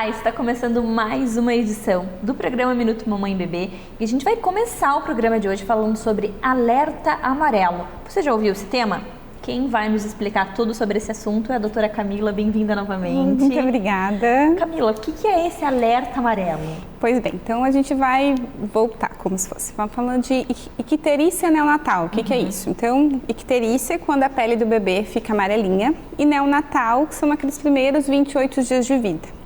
Olá, está começando mais uma edição do programa Minuto Mamãe e Bebê e a gente vai começar o programa de hoje falando sobre alerta amarelo. Você já ouviu esse tema? Quem vai nos explicar tudo sobre esse assunto é a doutora Camila. Bem-vinda novamente. Muito obrigada. Camila, o que é esse alerta amarelo? Pois bem, então a gente vai voltar como se fosse. Vamos falando de icterícia neonatal. O que é isso? Então, icterícia é quando a pele do bebê fica amarelinha e neonatal, que são aqueles primeiros 28 dias de vida.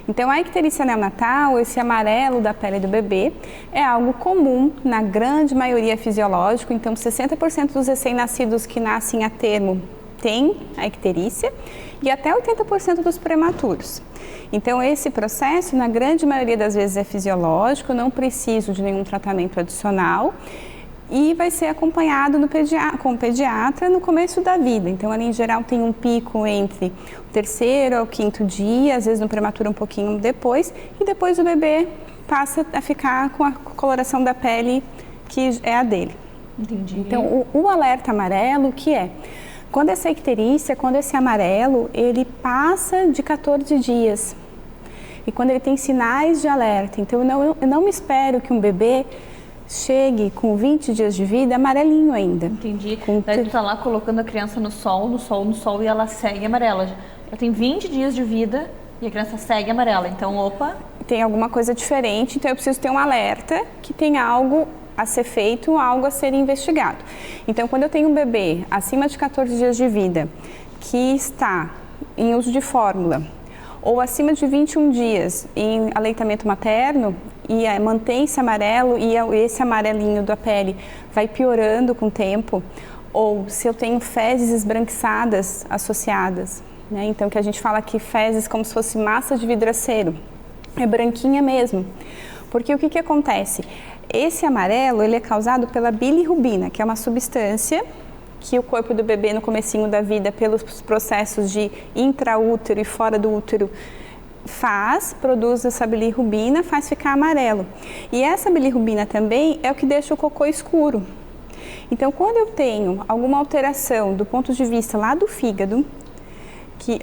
Então, a icterícia neonatal, esse amarelo da pele do bebê, é algo comum na grande maioria fisiológico. Então, 60% dos recém-nascidos que nascem a termo têm a icterícia e até 80% dos prematuros. Então, esse processo, na grande maioria das vezes, é fisiológico, não preciso de nenhum tratamento adicional e vai ser acompanhado com o pediatra no começo da vida. Então, ali em geral tem um pico entre o terceiro ao quinto dia, às vezes no prematuro um pouquinho depois, e depois o bebê passa a ficar com a coloração da pele que é a dele. Entendi. Então, o alerta amarelo, o que é? Quando essa icterícia, quando esse amarelo, ele passa de 14 dias. E quando ele tem sinais de alerta. Então, eu não me espero que um bebê chegue com 20 dias de vida amarelinho ainda. Entendi. Daí tu tá lá colocando a criança no sol e ela segue amarela. Já tem 20 dias de vida e a criança segue amarela. Então, opa... Tem alguma coisa diferente, então eu preciso ter um alerta que tem algo a ser feito, algo a ser investigado. Então, quando eu tenho um bebê acima de 14 dias de vida que está em uso de fórmula ou acima de 21 dias em aleitamento materno e mantém-se amarelo e esse amarelinho da pele vai piorando com o tempo, ou se eu tenho fezes esbranquiçadas associadas, né? Então, que a gente fala que fezes como se fosse massa de vidraceiro, é branquinha mesmo, porque o que acontece? Esse amarelo, ele é causado pela bilirrubina, que é uma substância que o corpo do bebê no comecinho da vida, pelos processos de intraútero e fora do útero, produz essa bilirrubina, faz ficar amarelo. E essa bilirrubina também é o que deixa o cocô escuro. Então, quando eu tenho alguma alteração do ponto de vista lá do fígado,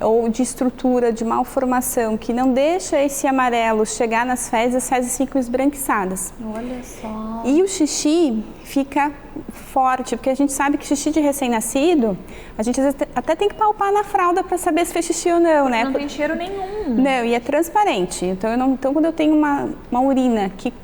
ou de estrutura, de malformação, que não deixa esse amarelo chegar nas fezes, as fezes ficam esbranquiçadas. Olha só! E o xixi fica forte, porque a gente sabe que xixi de recém-nascido, a gente até tem que palpar na fralda para saber se fez xixi ou não, né? Não tem cheiro nenhum. Não, e é transparente. Então quando eu tenho uma urina que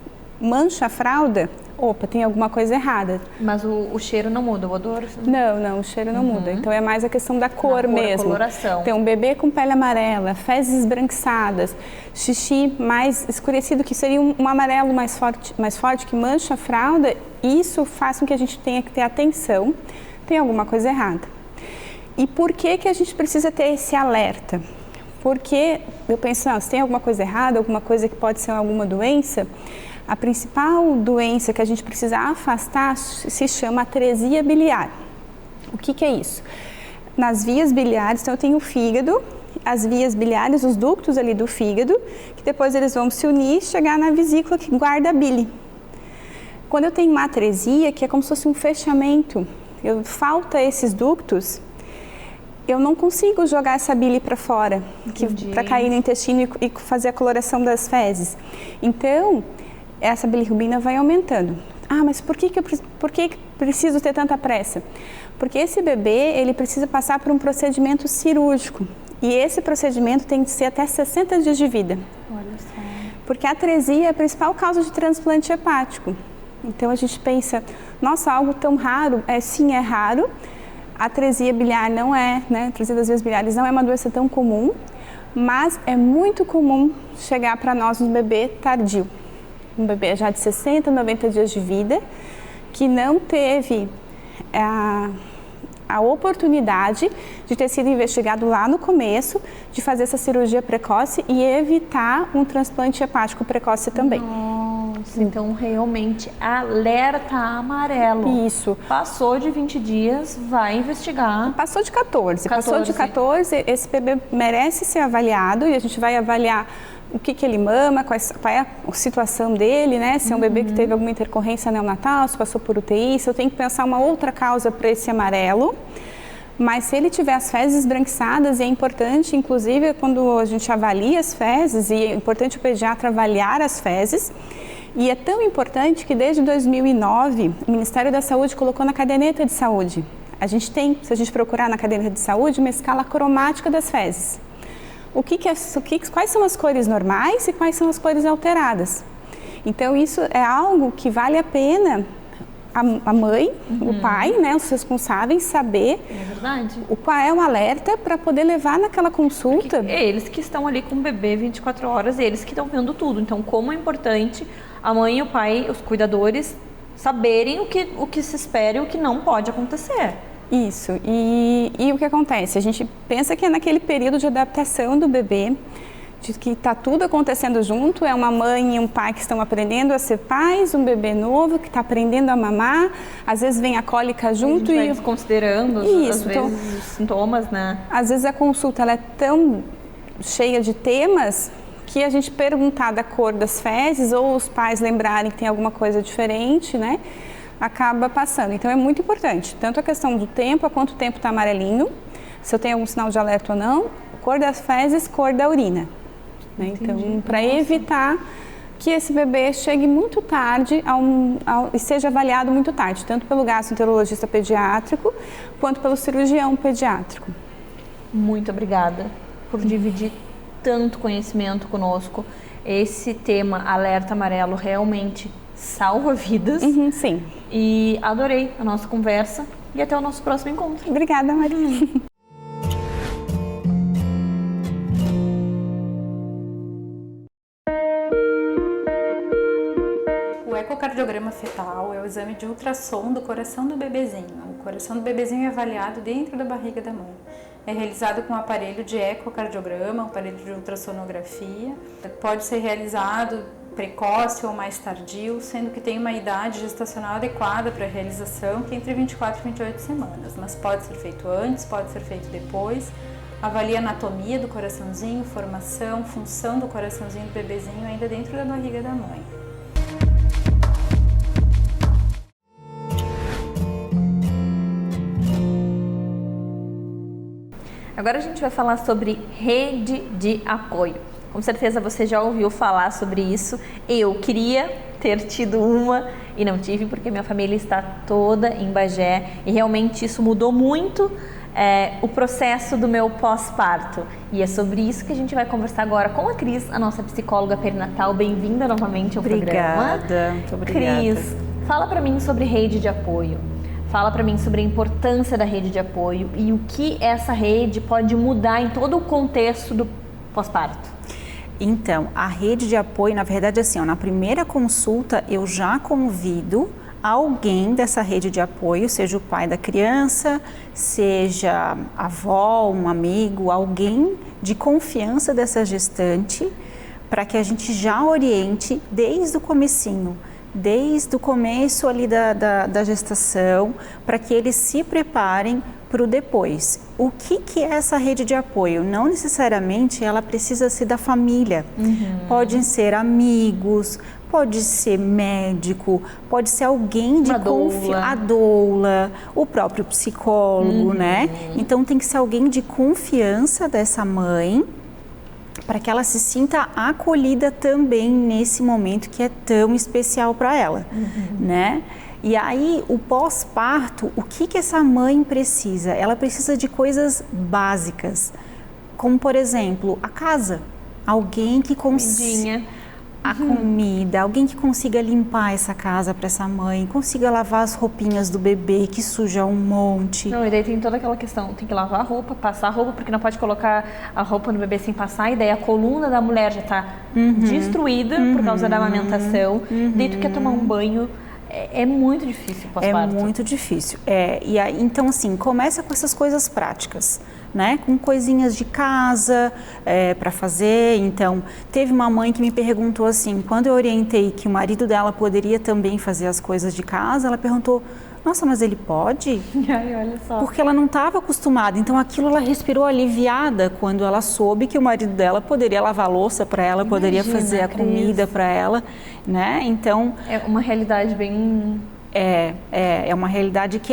mancha a fralda, opa, tem alguma coisa errada. Mas o cheiro não muda, o odor? Não, o cheiro não muda. Então é mais a questão da cor mesmo. A coloração. Tem um bebê com pele amarela, fezes esbranquiçadas, xixi mais escurecido, que seria um amarelo mais forte que mancha a fralda. Isso faz com que a gente tenha que ter atenção, tem alguma coisa errada. E por que a gente precisa ter esse alerta? Porque eu penso, se tem alguma coisa errada, alguma coisa que pode ser alguma doença, a principal doença que a gente precisa afastar se chama atresia biliar. O que é isso? Nas vias biliares, então eu tenho o fígado, as vias biliares, os ductos ali do fígado, que depois eles vão se unir e chegar na vesícula que guarda a bile. Quando eu tenho uma atresia, que é como se fosse um fechamento, falta esses ductos, eu não consigo jogar essa bile para fora, para cair no intestino e fazer a coloração das fezes. Então, essa bilirrubina vai aumentando. Mas por que preciso ter tanta pressa? Porque esse bebê, ele precisa passar por um procedimento cirúrgico. E esse procedimento tem que ser até 60 dias de vida. Olha só. Porque a atresia é a principal causa de transplante hepático. Então a gente pensa, nossa, algo tão raro? Sim, é raro. A atresia biliar não é, né? A atresia das vias biliares não é uma doença tão comum, mas é muito comum chegar para nós um bebê tardio. Um bebê já de 60, 90 dias de vida, que não teve a oportunidade de ter sido investigado lá no começo, de fazer essa cirurgia precoce e evitar um transplante hepático precoce também. Nossa, então realmente alerta amarelo. Isso. Passou de 20 dias, vai investigar. Passou de 14. Passou de 14, esse bebê merece ser avaliado e a gente vai avaliar o que ele mama, qual é a situação dele, né? Se é um bebê que teve alguma intercorrência neonatal, se passou por UTI, se eu tenho que pensar uma outra causa para esse amarelo. Mas se ele tiver as fezes esbranquiçadas, é importante, inclusive quando a gente avalia as fezes, e é importante o pediatra avaliar as fezes, e é tão importante que desde 2009 o Ministério da Saúde colocou na caderneta de saúde. A gente tem, se a gente procurar na caderneta de saúde, uma escala cromática das fezes. Quais são as cores normais e quais são as cores alteradas? Então isso é algo que vale a pena a mãe, o pai, né, os responsáveis saber qual é o alerta para poder levar naquela consulta. Porque é eles que estão ali com o bebê 24 horas, eles que estão vendo tudo. Então, como é importante a mãe, o pai, os cuidadores saberem o que se espera e o que não pode acontecer. Isso. E o que acontece? A gente pensa que é naquele período de adaptação do bebê, de que está tudo acontecendo junto, é uma mãe e um pai que estão aprendendo a ser pais, um bebê novo que está aprendendo a mamar, às vezes vem a cólica junto a gente vai desconsiderando às vezes os sintomas, né? Às vezes a consulta ela é tão cheia de temas que a gente perguntar da cor das fezes ou os pais lembrarem que tem alguma coisa diferente, né? Acaba passando. Então é muito importante, tanto a questão do tempo, a quanto tempo está amarelinho, se eu tenho algum sinal de alerta ou não, cor das fezes, cor da urina. Né? Então, para evitar que esse bebê chegue muito tarde e seja avaliado muito tarde, tanto pelo gastroenterologista pediátrico quanto pelo cirurgião pediátrico. Muito obrigada por dividir tanto conhecimento conosco. Esse tema alerta amarelo realmente salva vidas. Sim. E adorei a nossa conversa e até o nosso próximo encontro. Obrigada, Maria. O ecocardiograma fetal é o exame de ultrassom do coração do bebezinho. O coração do bebezinho é avaliado dentro da barriga da mãe. É realizado com um aparelho de ecocardiograma, um aparelho de ultrassonografia. Pode ser realizado precoce ou mais tardio, sendo que tem uma idade gestacional adequada para a realização, que é entre 24 e 28 semanas. Mas pode ser feito antes, pode ser feito depois. Avalia a anatomia do coraçãozinho, formação, função do coraçãozinho do bebezinho ainda dentro da barriga da mãe. Agora a gente vai falar sobre rede de apoio. Com certeza você já ouviu falar sobre isso. Eu queria ter tido uma e não tive, porque minha família está toda em Bagé e realmente isso mudou muito o processo do meu pós-parto. E é sobre isso que a gente vai conversar agora com a Cris, a nossa psicóloga perinatal. Bem-vinda novamente ao programa. Muito obrigada. Cris, fala para mim sobre rede de apoio. Fala para mim sobre a importância da rede de apoio e o que essa rede pode mudar em todo o contexto do pós-parto. Então, a rede de apoio, na verdade, assim, na primeira consulta eu já convido alguém dessa rede de apoio, seja o pai da criança, seja a avó, um amigo, alguém de confiança dessa gestante, para que a gente já oriente desde o comecinho, desde o começo ali da gestação, para que eles se preparem para o depois. O que é essa rede de apoio? Não necessariamente ela precisa ser da família. Podem ser amigos, pode ser médico, pode ser alguém de confiança, a doula, o próprio psicólogo, né? Então tem que ser alguém de confiança dessa mãe, para que ela se sinta acolhida também nesse momento que é tão especial para ela, né? E aí, o pós-parto, o que essa mãe precisa? Ela precisa de coisas básicas, como, por exemplo, a casa. Alguém que consiga... A comida, alguém que consiga limpar essa casa para essa mãe, consiga lavar as roupinhas do bebê, que suja um monte. Não, e daí tem toda aquela questão, tem que lavar a roupa, passar a roupa, porque não pode colocar a roupa no bebê sem passar, e daí a coluna da mulher já está destruída por causa da amamentação, daí tu quer tomar um banho. É muito difícil pós-parto. É muito difícil. E aí, então, assim, começa com essas coisas práticas, né? Com coisinhas de casa para fazer. Então, teve uma mãe que me perguntou assim, quando eu orientei que o marido dela poderia também fazer as coisas de casa, ela perguntou, nossa, mas ele pode? Ai, olha só. Porque ela não estava acostumada. Então, aquilo ela respirou aliviada quando ela soube que o marido dela poderia lavar a louça para ela, poderia fazer a comida para ela, né? Então... É uma realidade bem É uma realidade que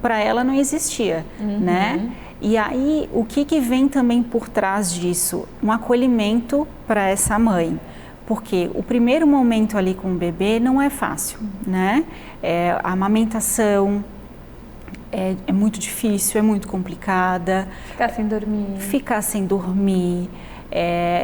para ela não existia, né? E aí, o que vem também por trás disso? Um acolhimento para essa mãe. Porque o primeiro momento ali com o bebê não é fácil, né? A amamentação é muito difícil, é muito complicada. Ficar sem dormir.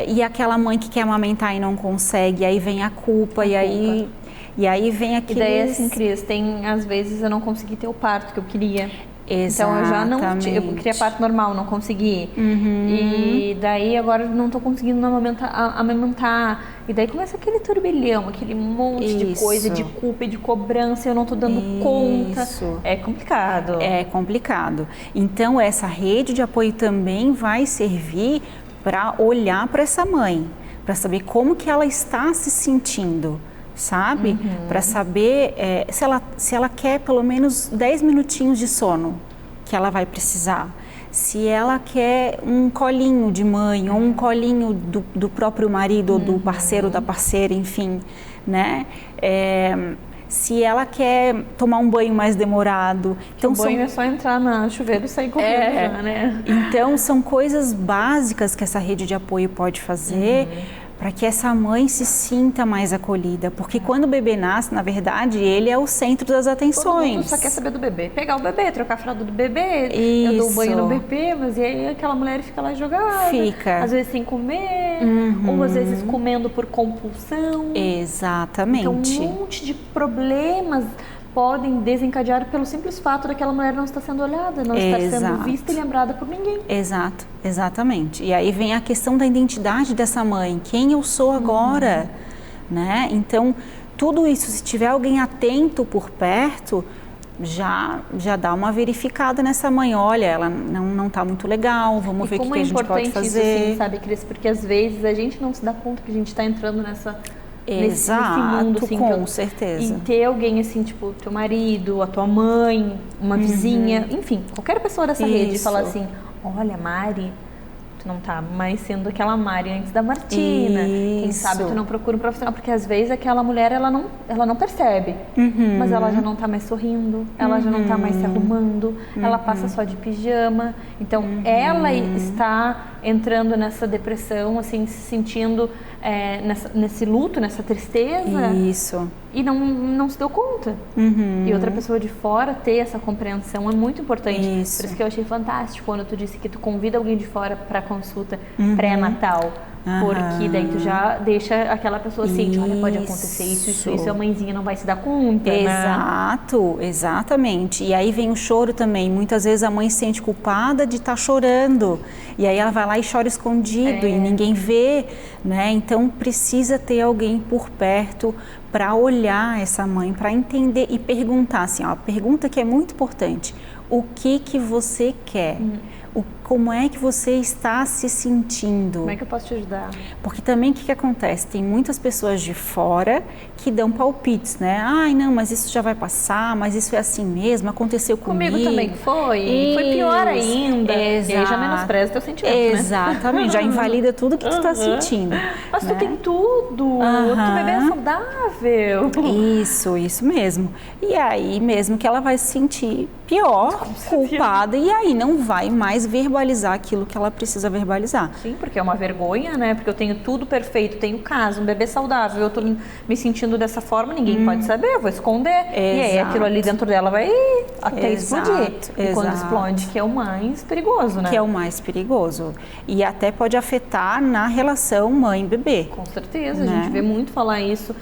E aquela mãe que quer amamentar e não consegue, aí vem a culpa, e aí vem aqueles... E daí, assim, Cris, às vezes eu não consegui ter o parto que eu queria. Exatamente. Então eu queria parto normal, não consegui. E daí agora eu não tô conseguindo amamentar. E daí começa aquele turbilhão, aquele monte de coisa, de culpa e de cobrança, eu não tô dando conta. É complicado. É complicado. Então essa rede de apoio também vai servir para olhar para essa mãe, para saber como que ela está se sentindo. Sabe? Para saber se ela quer pelo menos 10 minutinhos de sono que ela vai precisar. Se ela quer um colinho de mãe ou um colinho do próprio marido ou do parceiro ou da parceira, enfim, né? Se ela quer tomar um banho mais demorado. Então, o banho é só entrar no chuveiro e sair correndo já, né? Então, são coisas básicas que essa rede de apoio pode fazer para que essa mãe se sinta mais acolhida. Porque quando o bebê nasce, na verdade, ele é o centro das atenções. Todo mundo só quer saber do bebê. Pegar o bebê, trocar a fralda do bebê. Isso. Eu dou banho no bebê, mas e aí aquela mulher fica lá jogada. Fica. Às vezes sem comer, ou às vezes comendo por compulsão. Exatamente. Então, um monte de problemas podem desencadear pelo simples fato daquela mulher não estar sendo olhada, não estar sendo vista e lembrada por ninguém. Exatamente. E aí vem a questão da identidade dessa mãe, quem eu sou agora, né? Então, tudo isso, se tiver alguém atento por perto, já dá uma verificada nessa mãe. Olha, ela não está muito legal, vamos ver o que a gente pode fazer. Isso, assim, sabe, Cris? Porque às vezes a gente não se dá conta que a gente está entrando nesse mundo, assim, com certeza. E ter alguém assim, tipo, teu marido, a tua mãe, uma vizinha, enfim, qualquer pessoa dessa rede falar assim, olha, Mari, tu não tá mais sendo aquela Mari antes da Martina. Quem sabe tu não procura um profissional, porque às vezes aquela mulher, ela não percebe, mas ela já não tá mais sorrindo, ela já não tá mais se arrumando, ela passa só de pijama. Então, ela está entrando nessa depressão, assim, se sentindo nesse luto, nessa tristeza. Isso. E não se deu conta. E outra pessoa de fora ter essa compreensão é muito importante. Isso. Por isso que eu achei fantástico quando tu disse que tu convida alguém de fora para consulta pré-natal. Porque daí tu já deixa aquela pessoa assim, olha, pode acontecer isso, a mãezinha não vai se dar conta. Exato, exatamente. E aí vem o choro também. Muitas vezes a mãe se sente culpada de estar chorando. E aí ela vai lá e chora escondido e ninguém vê, né? Então precisa ter alguém por perto para olhar essa mãe, para entender e perguntar assim, ó, a pergunta que é muito importante: o que você quer? Como é que você está se sentindo? Como é que eu posso te ajudar? Porque também o que acontece? Tem muitas pessoas de fora que dão palpites, né? Ai, não, mas isso já vai passar, mas isso é assim mesmo, aconteceu comigo. Comigo também foi, foi pior ainda. Exato. E aí já menospreza teu sentimento, Exatamente, já invalida tudo que tu está sentindo. Mas né? tu tem tudo, tu bebê é saudável. Isso mesmo. E aí mesmo que ela vai se sentir pior, culpada, e aí não vai mais verbalizar aquilo que ela precisa verbalizar. Sim, porque é uma vergonha, né? Porque eu tenho tudo perfeito, tenho casa, um bebê saudável, eu tô me sentindo dessa forma, ninguém pode saber, eu vou esconder. E aí aquilo ali dentro dela vai até explodir. E quando explode, que é o mais perigoso, né? Que é o mais perigoso. E até pode afetar na relação mãe-bebê. Com certeza, a gente vê muito falar isso.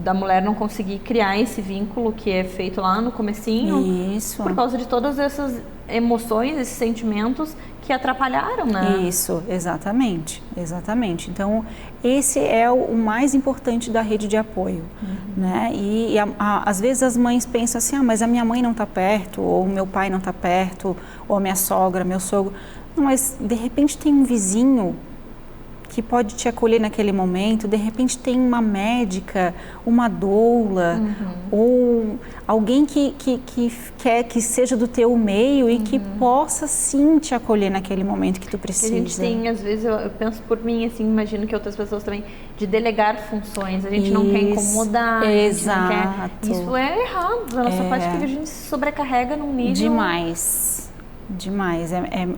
Da mulher não conseguir criar esse vínculo que é feito lá no comecinho. Isso. Por causa de todas essas emoções, esses sentimentos que atrapalharam, né? Isso, exatamente. Então, esse é o mais importante da rede de apoio, né? E às vezes as mães pensam assim, mas a minha mãe não está perto, ou o meu pai não está perto, ou a minha sogra, meu sogro. Não, mas de repente tem um vizinho que pode te acolher naquele momento. De repente tem uma médica, uma doula, ou alguém que quer que seja do teu meio e que possa sim te acolher naquele momento que tu precisa. A gente tem, às vezes, eu penso por mim, assim, imagino que outras pessoas também, de delegar funções. A gente não quer incomodar, exato. A gente não quer... Isso é errado, da nossa parte, porque a gente se sobrecarrega num nível... Demais,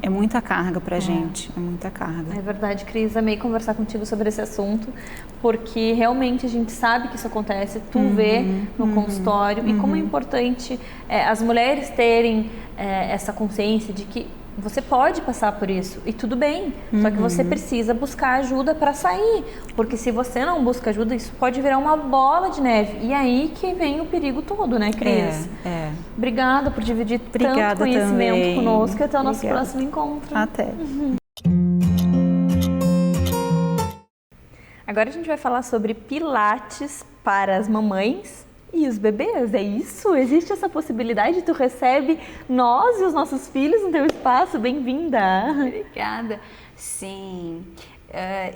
é muita carga pra gente, é muita carga. É verdade, Cris, amei conversar contigo sobre esse assunto, porque realmente a gente sabe que isso acontece, tu vê no consultório, e como é importante as mulheres terem essa consciência de que você pode passar por isso, e tudo bem, só que você precisa buscar ajuda para sair, porque se você não busca ajuda, isso pode virar uma bola de neve, e aí que vem o perigo todo, né, Cris? Obrigada por dividir tanto conhecimento também conosco, e até o nosso próximo encontro. Até. Agora a gente vai falar sobre pilates para as mamães e os bebês, é isso? Existe essa possibilidade? Tu recebe nós e os nossos filhos no teu espaço? Bem-vinda! Obrigada. Sim,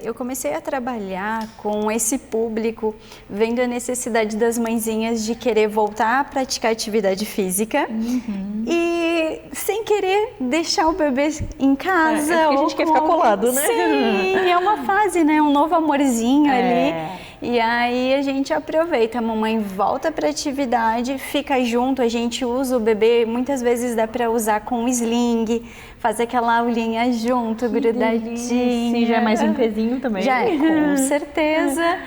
eu comecei a trabalhar com esse público, vendo a necessidade das mãezinhas de querer voltar a praticar atividade física e sem querer deixar o bebê em casa. É que a gente quer ficar colado, né? Sim, é uma fase, né? Um novo amorzinho ali. E aí a gente aproveita, a mamãe volta para a atividade, fica junto, a gente usa o bebê, muitas vezes dá para usar com sling, faz aquela aulinha junto, grudadinha. Sim, já é mais um pezinho também. Já é, com certeza.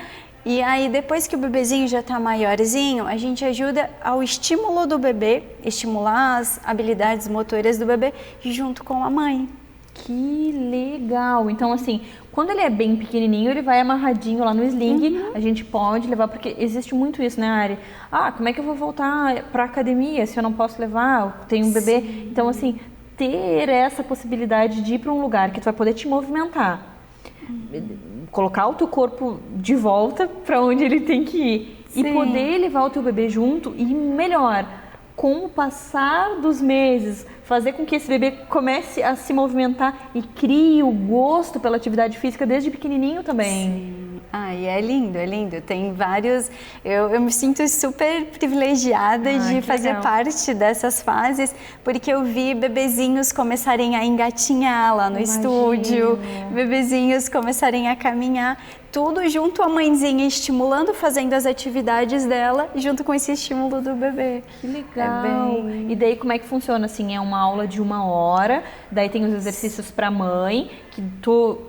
E aí depois que o bebezinho já está maiorzinho, a gente ajuda ao estímulo do bebê, estimular as habilidades motoras do bebê junto com a mãe. Que legal! Então, assim, quando ele é bem pequenininho, ele vai amarradinho lá no sling, a gente pode levar, porque existe muito isso, né, Ari? Como é que eu vou voltar para a academia se eu não posso levar? Eu tenho um bebê. Então, assim, ter essa possibilidade de ir para um lugar que tu vai poder te movimentar, colocar o teu corpo de volta para onde ele tem que ir e poder levar o teu bebê junto e melhor, com o passar dos meses, fazer com que esse bebê comece a se movimentar e crie o gosto pela atividade física desde pequenininho também. Sim. Ai, é lindo, é lindo. Tem vários... Eu me sinto super privilegiada de fazer parte dessas fases, porque eu vi bebezinhos começarem a engatinhar lá no estúdio, bebezinhos começarem a caminhar, tudo junto à mãezinha, estimulando, fazendo as atividades dela, junto com esse estímulo do bebê. Que legal! E daí como é que funciona? Assim, é uma aula de 1 hora, daí tem os exercícios para mãe, que tu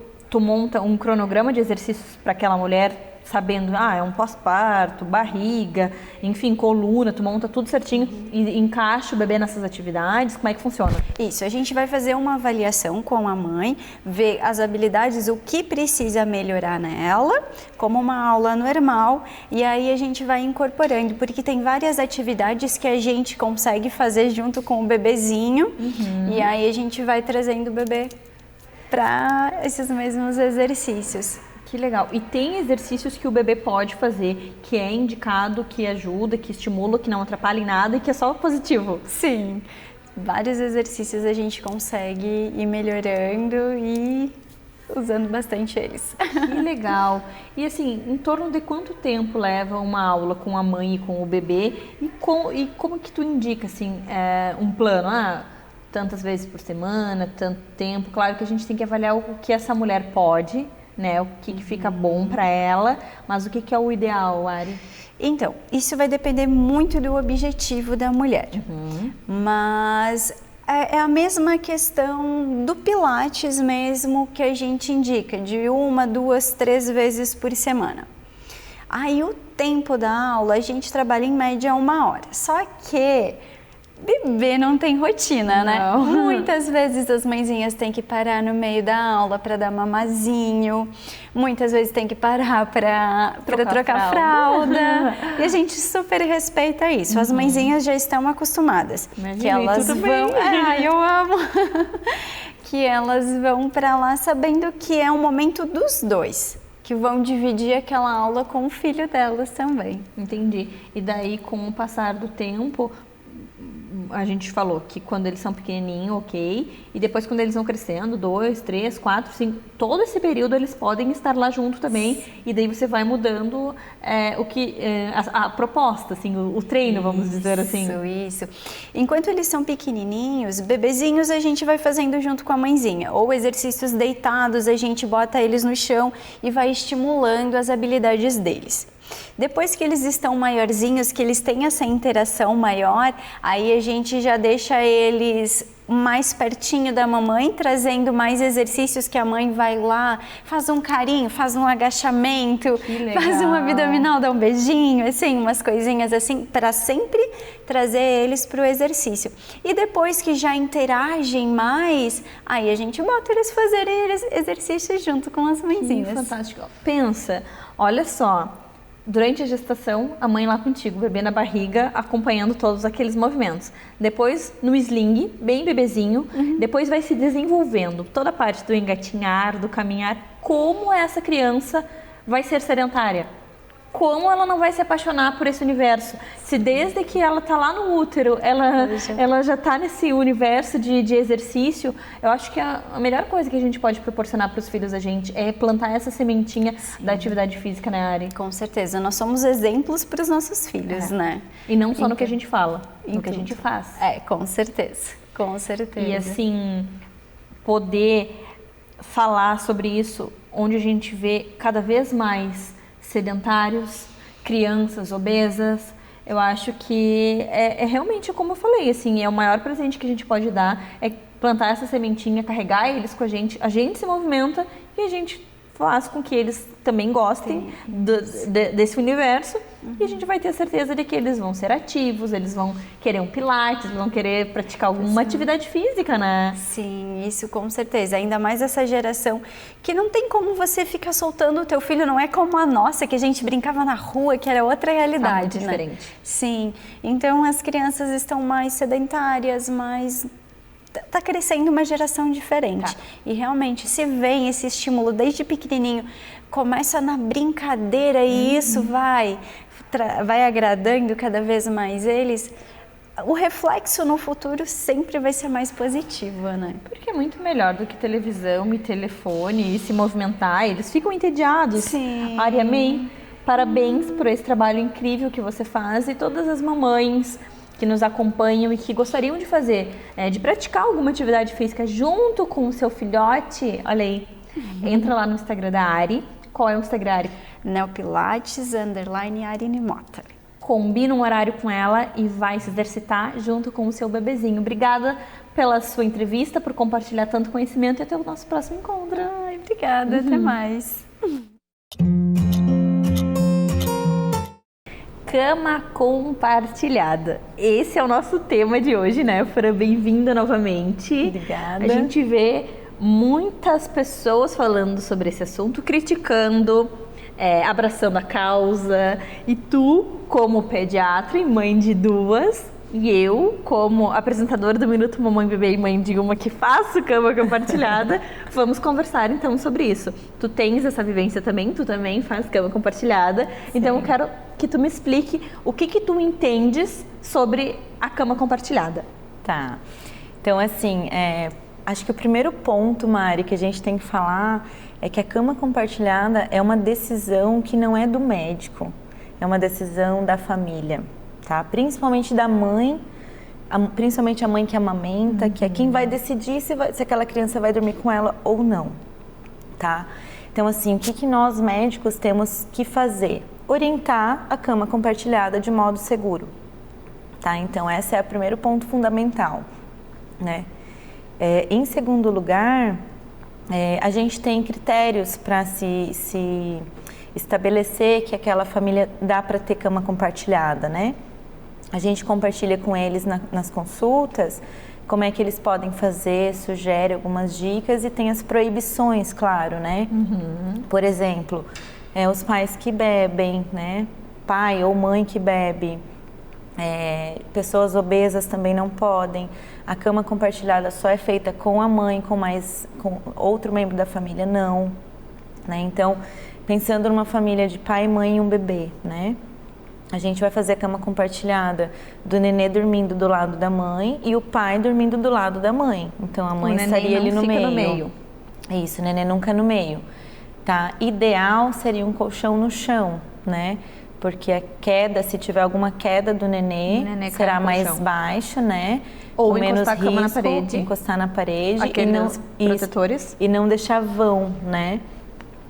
monta um cronograma de exercícios para aquela mulher, sabendo, é um pós-parto, barriga, enfim, coluna, tu monta tudo certinho e encaixa o bebê nessas atividades. Como é que funciona? Isso, a gente vai fazer uma avaliação com a mãe, ver as habilidades, o que precisa melhorar nela, como uma aula normal, e aí a gente vai incorporando, porque tem várias atividades que a gente consegue fazer junto com o bebezinho, e aí a gente vai trazendo o bebê para esses mesmos exercícios. Que legal. E tem exercícios que o bebê pode fazer, que é indicado, que ajuda, que estimula, que não atrapalha em nada e que é só positivo? Sim. Vários exercícios a gente consegue ir melhorando e usando bastante eles. Que legal. E assim, em torno de quanto tempo leva uma aula com a mãe e com o bebê? E como que tu indica, assim, um plano? Tantas vezes por semana, tanto tempo. Claro que a gente tem que avaliar o que essa mulher pode, né? O que fica bom para ela, mas o que é o ideal, Ari? Então, isso vai depender muito do objetivo da mulher. Mas é a mesma questão do Pilates mesmo que a gente indica, de 1, 2, 3 vezes por semana. Aí o tempo da aula a gente trabalha em média 1 hora. Só que bebê não tem rotina, né? Muitas vezes as mãezinhas têm que parar no meio da aula para dar mamazinho, muitas vezes tem que parar para trocar fralda. E a gente super respeita isso. As mãezinhas já estão acostumadas. Que elas vão... eu amo! Que elas vão para lá sabendo que é um momento dos dois, que vão dividir aquela aula com o filho delas também. Entendi. E daí, com o passar do tempo, a gente falou que quando eles são pequenininhos, ok, e depois quando eles vão crescendo, 2, 3, 4, 5, todo esse período eles podem estar lá junto também, e daí você vai mudando a proposta, assim, o treino, vamos dizer assim. Isso. Enquanto eles são pequenininhos, bebezinhos a gente vai fazendo junto com a mãezinha, ou exercícios deitados, a gente bota eles no chão e vai estimulando as habilidades deles. Depois que eles estão maiorzinhos, que eles têm essa interação maior, aí a gente já deixa eles mais pertinho da mamãe, trazendo mais exercícios que a mãe vai lá, faz um carinho, faz um agachamento, faz um abdominal, dá um beijinho, assim, umas coisinhas assim, para sempre trazer eles para o exercício. E depois que já interagem mais, aí a gente bota eles fazerem exercícios junto com as mãezinhas. Que fantástico. Pensa, olha só. Durante a gestação, a mãe lá contigo, o bebê na barriga, acompanhando todos aqueles movimentos. Depois, no sling, bem bebezinho, depois vai se desenvolvendo toda a parte do engatinhar, do caminhar. Como essa criança vai ser sedentária? Como ela não vai se apaixonar por esse universo? Se desde que ela está lá no útero, ela já está nesse universo de exercício, eu acho que a melhor coisa que a gente pode proporcionar para os filhos da gente é plantar essa sementinha da atividade física, né, Ari? Com certeza, nós somos exemplos para os nossos filhos, né? E não só no que a gente fala, no que a gente faz. Com certeza, com certeza. E assim, poder falar sobre isso, onde a gente vê cada vez mais sedentários, crianças obesas, eu acho que é realmente como eu falei, assim, é o maior presente que a gente pode dar, é plantar essa sementinha, carregar eles com a gente se movimenta e a gente faz com que eles também gostem desse universo e a gente vai ter a certeza de que eles vão ser ativos, eles vão querer um pilates, vão querer praticar alguma atividade física, né? Sim, isso com certeza, ainda mais essa geração que não tem como você ficar soltando o teu filho, não é como a nossa, que a gente brincava na rua, que era outra realidade, né? Diferente. Sim, então as crianças estão mais sedentárias, mais... Tá crescendo uma geração diferente. E realmente, se vem esse estímulo desde pequenininho, começa na brincadeira e isso vai agradando cada vez mais eles, o reflexo no futuro sempre vai ser mais positivo, né? Porque é muito melhor do que televisão e telefone e se movimentar, eles ficam entediados. Sim. Ari, amei. Parabéns por esse trabalho incrível que você faz e todas as mamães que nos acompanham e que gostariam de fazer, de praticar alguma atividade física junto com o seu filhote, olha aí, entra lá no Instagram da Ari. Qual é o Instagram, Ari? Neopilates_Ari Mota. Combina um horário com ela e vai se exercitar junto com o seu bebezinho. Obrigada pela sua entrevista, por compartilhar tanto conhecimento e até o nosso próximo encontro. Ai, obrigada, até mais. Cama compartilhada. Esse é o nosso tema de hoje, né, Fran? Bem-vinda novamente. Obrigada. A gente vê muitas pessoas falando sobre esse assunto, criticando, abraçando a causa. E tu, como pediatra e mãe de duas, e eu, como apresentadora do Minuto Mamãe Bebê e mãe de uma que faço cama compartilhada, vamos conversar então sobre isso. Tu tens essa vivência também, tu também faz cama compartilhada. Sim. Então eu quero que tu me explique o que tu entendes sobre a cama compartilhada. Tá. Então assim, acho que o primeiro ponto, Mari, que a gente tem que falar é que a cama compartilhada é uma decisão que não é do médico, é uma decisão da família. Tá? Principalmente da mãe, principalmente a mãe que amamenta, que é quem vai decidir se aquela criança vai dormir com ela ou não, tá? Então, assim, o que nós médicos temos que fazer? Orientar a cama compartilhada de modo seguro, tá? Então, esse é o primeiro ponto fundamental, né? Em segundo lugar, a gente tem critérios para se estabelecer que aquela família dá para ter cama compartilhada, né? A gente compartilha com eles nas consultas como é que eles podem fazer, sugere algumas dicas e tem as proibições, claro, né? Por exemplo, os pais que bebem, né? Pai ou mãe que bebe, pessoas obesas também não podem. A cama compartilhada só é feita com a mãe, com outro membro da família, não. Né? Então, pensando numa família de pai, mãe e um bebê, né? a gente vai fazer a cama compartilhada do nenê dormindo do lado da mãe e o pai dormindo do lado da mãe. Então a mãe estaria ali no meio. Isso, o nenê nunca no meio. Tá? Ideal seria um colchão no chão, né? Porque a queda, se tiver alguma queda do nenê será mais baixo, né? Ou com menos encostar a cama na risco, parede. encostar na parede. Aqueles protetores. E não deixar vão, né?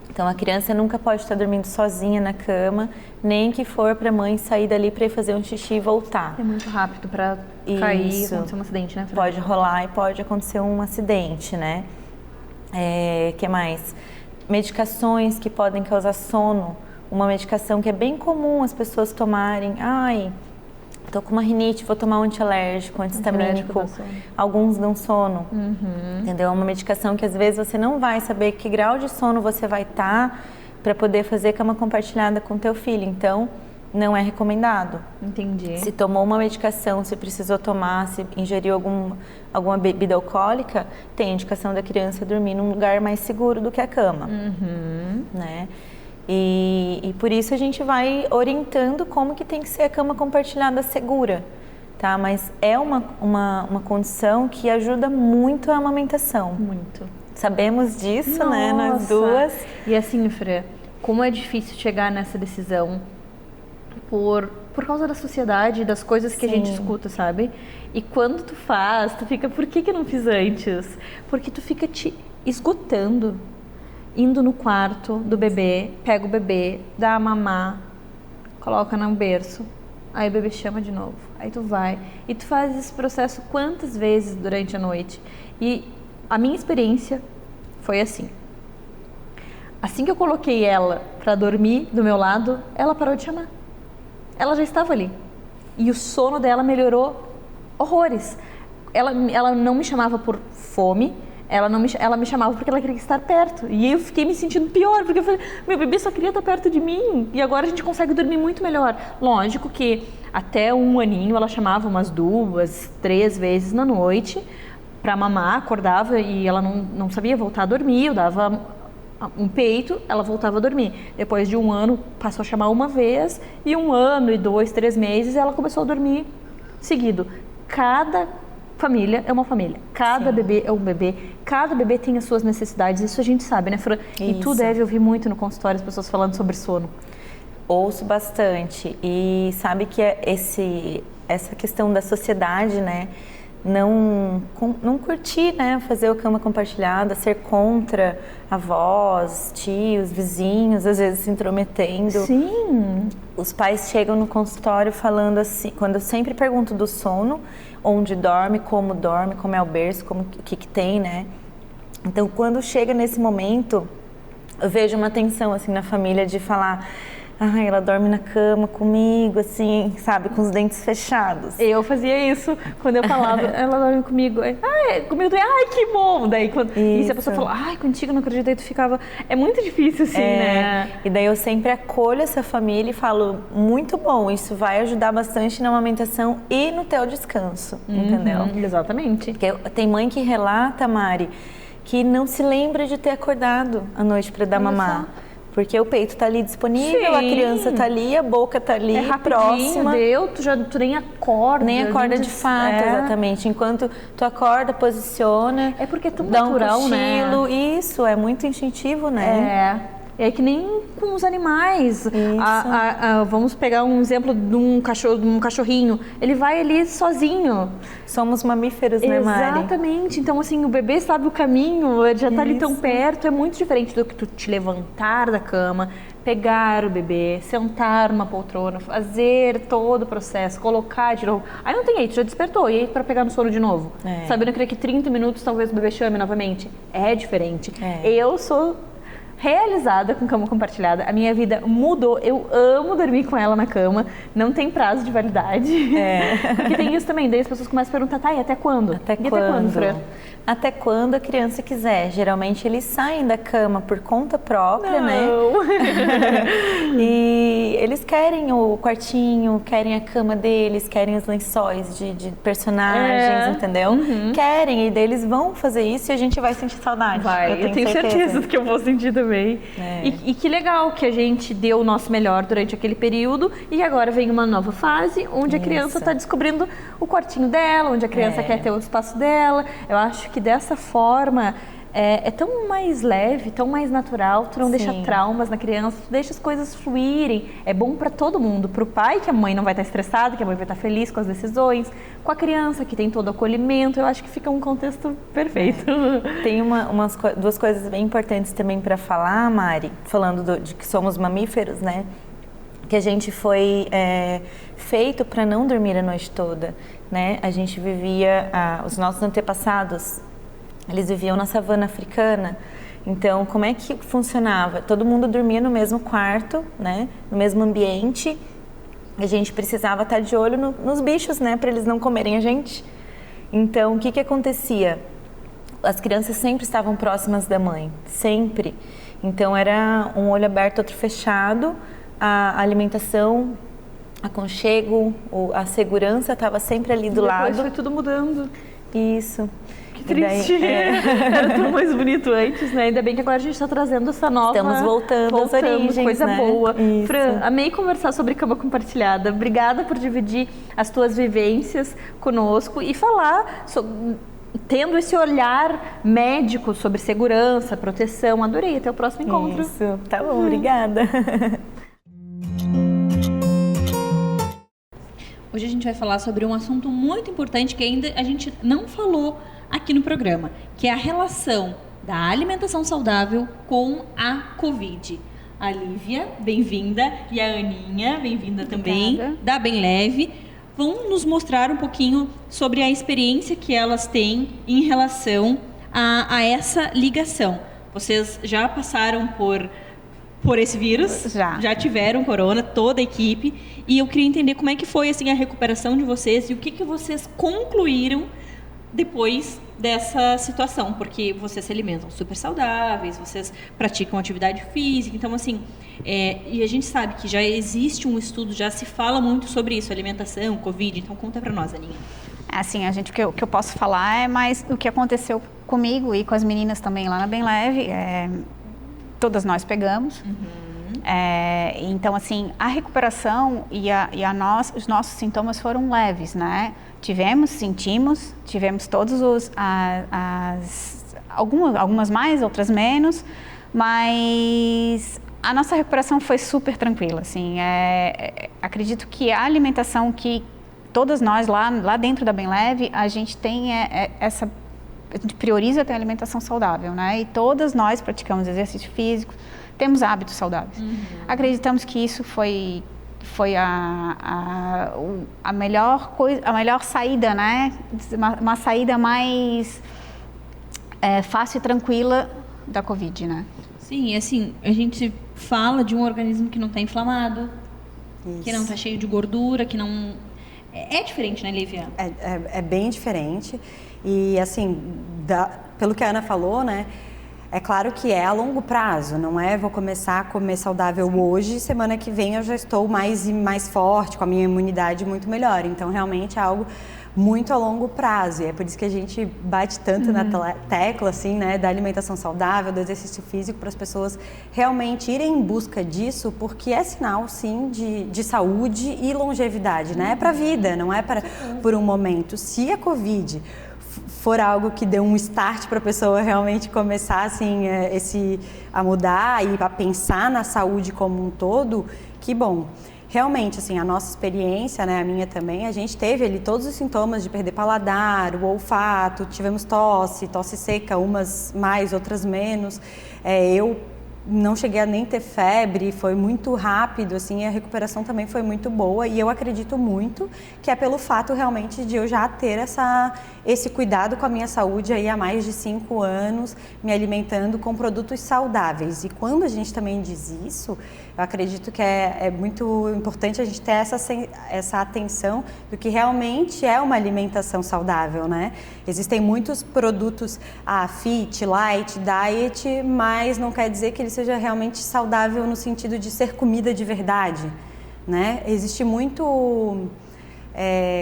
Então a criança nunca pode estar dormindo sozinha na cama, nem que for para a mãe sair dali para ir fazer um xixi e voltar. É muito rápido para cair e acontecer um acidente, né, Fran? Pode rolar e pode acontecer um acidente, né? Que mais? Medicações que podem causar sono. Uma medicação que é bem comum as pessoas tomarem. Ai, tô com uma rinite, vou tomar um antialérgico, antihistamínico. Alguns dão sono, entendeu? É uma medicação que às vezes você não vai saber que grau de sono você vai estar para poder fazer cama compartilhada com teu filho. Então, não é recomendado. Entendi. Se tomou uma medicação, se precisou tomar, se ingeriu alguma bebida alcoólica, tem indicação da criança dormir num lugar mais seguro do que a cama, né? E por isso a gente vai orientando como que tem que ser a cama compartilhada segura, tá? Mas é uma condição que ajuda muito a amamentação. Muito. Sabemos disso, né? Nós duas. E assim, Fran, como é difícil chegar nessa decisão por causa da sociedade, das coisas que a gente escuta, sabe? E quando tu faz, tu fica, por que eu não fiz antes? Porque tu fica te esgotando. Indo no quarto do bebê, pega o bebê, dá a mamar, coloca no berço, aí o bebê chama de novo, aí tu vai e tu faz esse processo quantas vezes durante a noite. E a minha experiência foi assim. Assim que eu coloquei ela para dormir do meu lado, ela parou de chamar. Ela já estava ali. E o sono dela melhorou horrores. Ela não me chamava por fome, ela me chamava porque ela queria estar perto. E eu fiquei me sentindo pior, porque eu falei, meu bebê só queria estar perto de mim. E agora a gente consegue dormir muito melhor. Lógico que até 1 aninho ela chamava umas 2, 3 vezes na noite para mamar, acordava e ela não sabia voltar a dormir. Eu dava um peito, ela voltava a dormir. Depois de 1 ano, passou a chamar uma vez. E 1 ano e 2, 3 meses, ela começou a dormir seguido. Cada família é uma família, cada bebê é um bebê, cada bebê tem as suas necessidades, isso a gente sabe, né, Fran? E tu deve ouvir muito no consultório as pessoas falando sobre sono. Ouço bastante e sabe que essa questão da sociedade, né, não curtir, né, fazer a cama compartilhada, ser contra avós, tios, vizinhos, às vezes se intrometendo. Sim. Os pais chegam no consultório falando assim, quando eu sempre pergunto do sono, onde dorme, como é o berço, o que tem, né? Então, quando chega nesse momento, eu vejo uma tensão, assim, na família de falar, ela dorme na cama comigo, assim, sabe, com os dentes fechados. Eu fazia isso quando eu falava, ela dorme comigo, comigo, que bom! Daí, e se a pessoa falou, contigo não acredito, aí tu ficava, é muito difícil, assim, né? E daí eu sempre acolho essa família e falo, muito bom, isso vai ajudar bastante na amamentação e no teu descanso, entendeu? Exatamente. Porque tem mãe que relata, Mari, que não se lembra de ter acordado à noite para dar mamar. Porque o peito tá ali disponível, a criança tá ali, a boca tá ali, próxima. Tu nem acorda. Nem acorda de fato, exatamente. Enquanto tu acorda, posiciona. É porque é tão dá natural, um cochilo, né? Isso, é muito instintivo, né? É que nem com os animais. Vamos pegar um exemplo de um cachorrinho. Ele vai ali sozinho. Somos mamíferos, né, Mari? Exatamente. Então, assim, o bebê sabe o caminho, ele já tá ali tão perto. É muito diferente do que tu te levantar da cama, pegar o bebê, sentar numa poltrona, fazer todo o processo, colocar de novo. Aí não tem aí, tu já despertou. E aí pra pegar no sono de novo? Sabendo que daqui 30 minutos talvez o bebê chame novamente. É diferente. Eu sou realizada com cama compartilhada, a minha vida mudou, eu amo dormir com ela na cama, não tem prazo de validade. Porque tem isso também, daí as pessoas começam a perguntar, e até quando? Até quando, Fran? Até quando a criança quiser. Geralmente eles saem da cama por conta própria, né? E eles querem o quartinho, querem a cama deles, querem os lençóis de personagens, entendeu? Querem, e daí eles vão fazer isso e a gente vai sentir saudade. Eu tenho certeza que eu vou sentir também. também. E que legal que a gente deu o nosso melhor durante aquele período e agora vem uma nova fase onde a criança está descobrindo o quartinho dela, onde a criança quer ter o espaço dela. Eu acho que dessa forma é tão mais leve, tão mais natural, tu não deixa traumas na criança, tu deixa as coisas fluírem. É bom para todo mundo, para o pai, que a mãe não vai estar estressada, que a mãe vai estar feliz com as decisões, com a criança, que tem todo o acolhimento. Eu acho que fica um contexto perfeito. Tem duas coisas bem importantes também para falar, Mari, falando de que somos mamíferos, né? Que a gente foi feito para não dormir a noite toda, né? A gente vivia, os nossos antepassados, eles viviam na savana africana. Então, como é que funcionava? Todo mundo dormia no mesmo quarto, né? No mesmo ambiente. A gente precisava estar de olho nos bichos, né? Para eles não comerem a gente. Então, o que acontecia? As crianças sempre estavam próximas da mãe, sempre. Então, era um olho aberto, outro fechado. A alimentação, aconchego, a segurança estava sempre ali do lado. Depois foi tudo mudando. Isso. Que triste. Era tudo mais bonito antes, né? Ainda bem que agora a gente está trazendo essa nova... Estamos voltando às origens, coisa né? boa. Isso. Fran, amei conversar sobre cama compartilhada. Obrigada por dividir as tuas vivências conosco e falar tendo esse olhar médico sobre segurança, proteção. Adorei. Até o próximo encontro. Isso. Tá bom, obrigada. Hoje a gente vai falar sobre um assunto muito importante que ainda a gente não falou aqui no programa, que é a relação da alimentação saudável com a Covid. A Lívia, bem-vinda, e a Aninha, bem-vinda também, da Bem Leve, vão nos mostrar um pouquinho sobre a experiência que elas têm em relação a essa ligação. Vocês já passaram por esse vírus, já tiveram corona, toda a equipe, e eu queria entender como é que foi assim, a recuperação de vocês e o que vocês concluíram depois dessa situação, porque vocês se alimentam super saudáveis, vocês praticam atividade física, então assim, e a gente sabe que já existe um estudo, já se fala muito sobre isso, alimentação, Covid, então conta pra nós, Aninha. Assim, o que eu posso falar é mais o que aconteceu comigo e com as meninas também lá na Bem Leve, todas nós pegamos. Então, assim, a recuperação os nossos sintomas foram leves, né? Sentimos, tivemos todos algumas mais, outras menos, mas a nossa recuperação foi super tranquila, assim. Acredito que a alimentação que todas nós lá dentro da Bem Leve, a gente tem a gente prioriza ter alimentação saudável, né? E todas nós praticamos exercício físico, temos hábitos saudáveis. Acreditamos que isso foi a melhor coisa, a melhor saída, né? Uma saída mais fácil e tranquila da Covid, né? Sim, assim, a gente fala de um organismo que não está inflamado, que não está cheio de gordura, que não... É diferente, né, Lívia? É bem diferente. E, assim, pelo que a Ana falou, né, é claro que é a longo prazo, não é vou começar a comer saudável hoje, semana que vem eu já estou mais forte, com a minha imunidade muito melhor. Então, realmente é algo muito a longo prazo. E é por isso que a gente bate tanto na tecla, assim, né, da alimentação saudável, do exercício físico, para as pessoas realmente irem em busca disso, porque é sinal, sim, de saúde e longevidade, né? É para a vida, não é por um momento. Se a Covid for algo que dê um start para a pessoa realmente começar assim, a mudar e a pensar na saúde como um todo, que bom. Realmente, assim, a nossa experiência, né, a minha também, a gente teve ali todos os sintomas de perder paladar, o olfato, tivemos tosse seca, umas mais, outras menos. Eu não cheguei a nem ter febre, foi muito rápido, assim, a recuperação também foi muito boa e eu acredito muito que é pelo fato realmente de eu já ter esse cuidado com a minha saúde aí há mais de 5 anos, me alimentando com produtos saudáveis. E quando a gente também diz isso, eu acredito que é muito importante a gente ter essa atenção do que realmente é uma alimentação saudável, né? Existem muitos produtos fit, light, diet, mas não quer dizer que ele seja realmente saudável no sentido de ser comida de verdade, né? Existe muito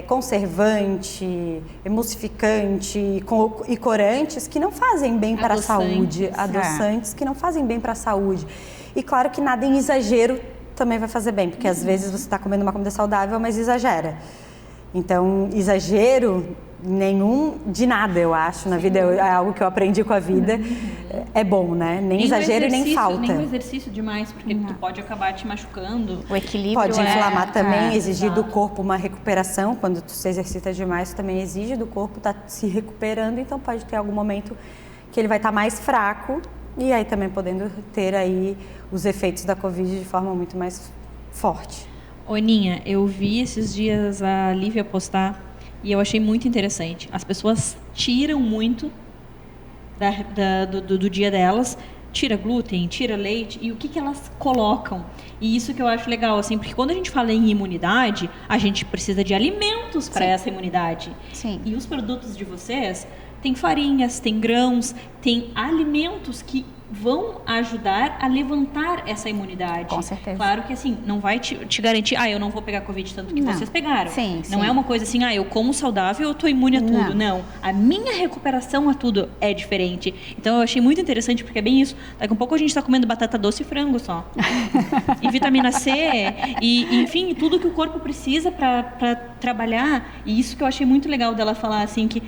conservante, emulsificante e corantes que não fazem bem para a saúde, adoçantes que não fazem bem para a saúde. E claro que nada em exagero também vai fazer bem, porque às vezes você está comendo uma comida saudável, mas exagera. Então, exagero nenhum de nada, eu acho, na vida, é algo que eu aprendi com a vida, é bom, né? Nem exagero e nem falta. Nem o exercício demais, porque tu pode acabar te machucando. O equilíbrio pode inflamar também, exigir exato. do corpo uma recuperação, quando tu se exercita demais, tu também exige do corpo estar se recuperando, então pode ter algum momento que ele vai estar mais fraco, e aí também podendo ter aí os efeitos da Covid de forma muito mais forte. Oninha, eu vi esses dias a Lívia postar e eu achei muito interessante. As pessoas tiram muito do dia delas, tira glúten, tira leite, e o que elas colocam. E isso que eu acho legal, assim, porque quando a gente fala em imunidade, a gente precisa de alimentos para essa imunidade. Sim. E os produtos de vocês têm farinhas, têm grãos, têm alimentos que vão ajudar a levantar essa imunidade. Com certeza. Claro que assim, não vai te garantir, eu não vou pegar Covid tanto que Não. vocês pegaram. Sim, não sim. é uma coisa assim, eu como saudável, eu tô imune a tudo. Não. A minha recuperação a tudo é diferente. Então eu achei muito interessante, porque é bem isso. Daqui a pouco a gente tá comendo batata doce e frango só. E vitamina C, e enfim, tudo que o corpo precisa para trabalhar. E isso que eu achei muito legal dela falar, assim, que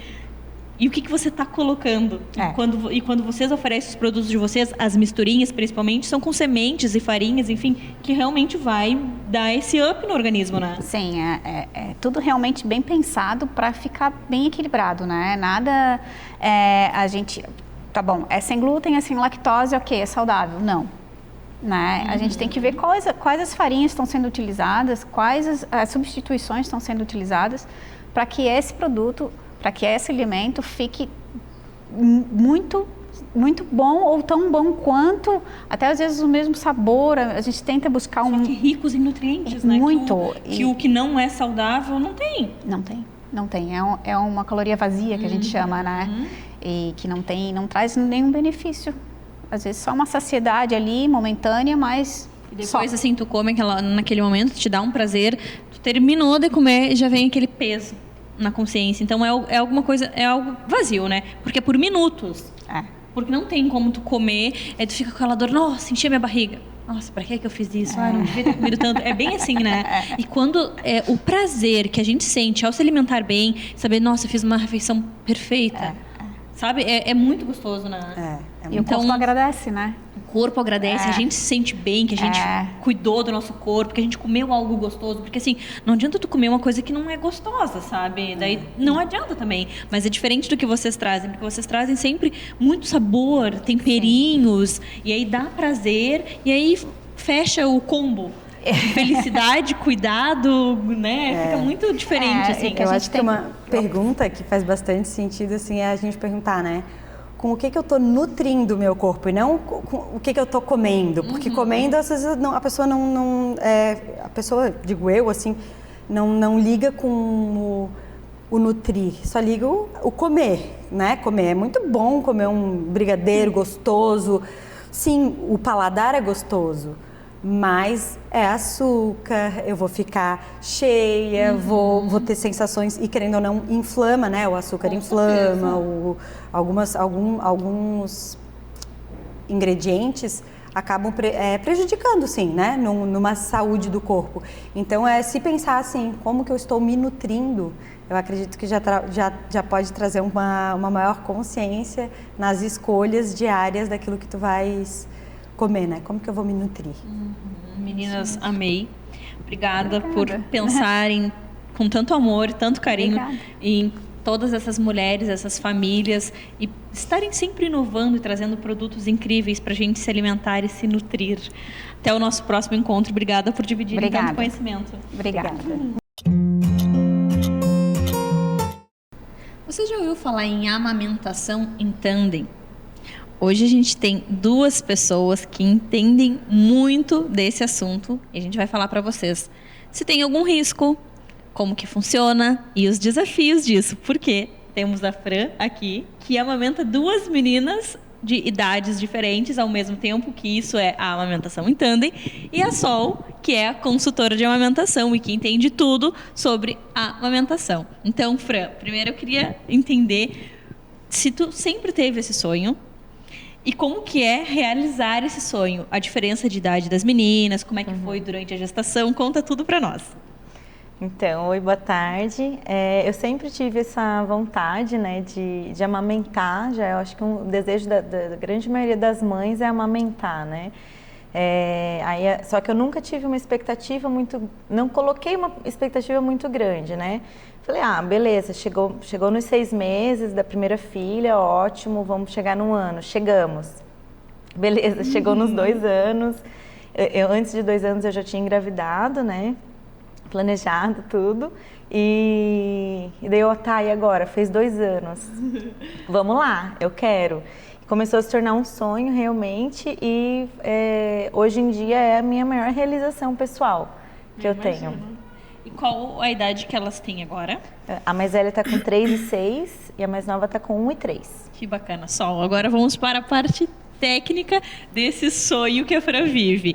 e o que você está colocando? Quando vocês oferecem os produtos de vocês, as misturinhas principalmente, são com sementes e farinhas, enfim, que realmente vai dar esse up no organismo, né? Sim, é tudo realmente bem pensado para ficar bem equilibrado, né? Nada, a gente, tá bom, é sem glúten, é sem lactose, ok, é saudável. Não. Né? A gente tem que ver quais as farinhas estão sendo utilizadas, quais as substituições estão sendo utilizadas para que esse produto, para que esse alimento fique muito, muito bom ou tão bom quanto, até às vezes o mesmo sabor, a gente tenta buscar Só que ricos em nutrientes, né? Muito. Que o que não é saudável não tem. Não tem. É uma caloria vazia que a gente chama, né? E que não traz nenhum benefício. Às vezes só uma saciedade ali, momentânea, mas e depois, assim, tu come naquele momento, te dá um prazer, tu terminou de comer e já vem aquele peso na consciência. Então é alguma coisa, é algo vazio, né? Porque é por minutos. Porque não tem como tu comer, tu fica com aquela dor, nossa, enchi a minha barriga. Nossa, pra que eu fiz isso? Não devia ter comido tanto. É bem assim, né? E quando o prazer que a gente sente ao se alimentar bem, saber, nossa, eu fiz uma refeição perfeita. Sabe? É muito gostoso, né? E o corpo agradece, né? O corpo agradece, a gente se sente bem, que a gente cuidou do nosso corpo, que a gente comeu algo gostoso. Porque assim, não adianta tu comer uma coisa que não é gostosa, sabe? Daí não adianta também. Mas é diferente do que vocês trazem, porque vocês trazem sempre muito sabor, temperinhos, e aí dá prazer, e aí fecha o combo. Felicidade, cuidado, né? Fica muito diferente, assim. Eu acho que uma pergunta que faz bastante sentido, assim, é a gente perguntar, né? Com o que eu tô nutrindo o meu corpo e não com o que eu tô comendo. Porque comendo, às vezes, a pessoa a pessoa, digo eu, assim, não liga com o nutrir, só liga o comer, né? Comer é muito bom, comer um brigadeiro gostoso. Sim, o paladar é gostoso. Mas é açúcar, eu vou ficar cheia, vou ter sensações, e querendo ou não, inflama, né? O açúcar inflama, alguns ingredientes acabam prejudicando, sim, né? Numa saúde do corpo. Então, se pensar assim, como que eu estou me nutrindo, eu acredito que já pode trazer uma maior consciência nas escolhas diárias daquilo que tu vais comer, né? Como que eu vou me nutrir? Meninas, amei. Obrigada por pensarem com tanto amor, tanto carinho em todas essas mulheres, essas famílias, e estarem sempre inovando e trazendo produtos incríveis para a gente se alimentar e se nutrir. Até o nosso próximo encontro. Obrigada por dividir tanto conhecimento. Obrigada. Você já ouviu falar em amamentação em tandem? Hoje a gente tem duas pessoas que entendem muito desse assunto e a gente vai falar para vocês se tem algum risco, como que funciona e os desafios disso. Porque temos a Fran aqui, que amamenta duas meninas de idades diferentes ao mesmo tempo, que isso é a amamentação em tandem, e a Sol, que é a consultora de amamentação e que entende tudo sobre a amamentação. Então, Fran, primeiro eu queria entender se tu sempre teve esse sonho e como que é realizar esse sonho, a diferença de idade das meninas, como é que foi durante a gestação, conta tudo para nós. Então, oi, boa tarde. Eu sempre tive essa vontade, né, de amamentar. Eu acho que um desejo da grande maioria das mães é amamentar, né? Só que eu nunca tive uma expectativa não coloquei uma expectativa muito grande, né? Falei, beleza, chegou nos 6 meses da primeira filha, ótimo, vamos chegar no ano. Chegamos. Beleza, chegou nos 2 anos. Antes de 2 anos eu já tinha engravidado, né? Planejado tudo, e daí e agora? Fez 2 anos, vamos lá, eu quero. Começou a se tornar um sonho realmente e hoje em dia é a minha maior realização pessoal que eu tenho. E qual a idade que elas têm agora? A mais velha está com 3 e 6 e a mais nova está com 1 e 3. Que bacana, Sol. Agora vamos para a parte técnica desse sonho que a Fran vive.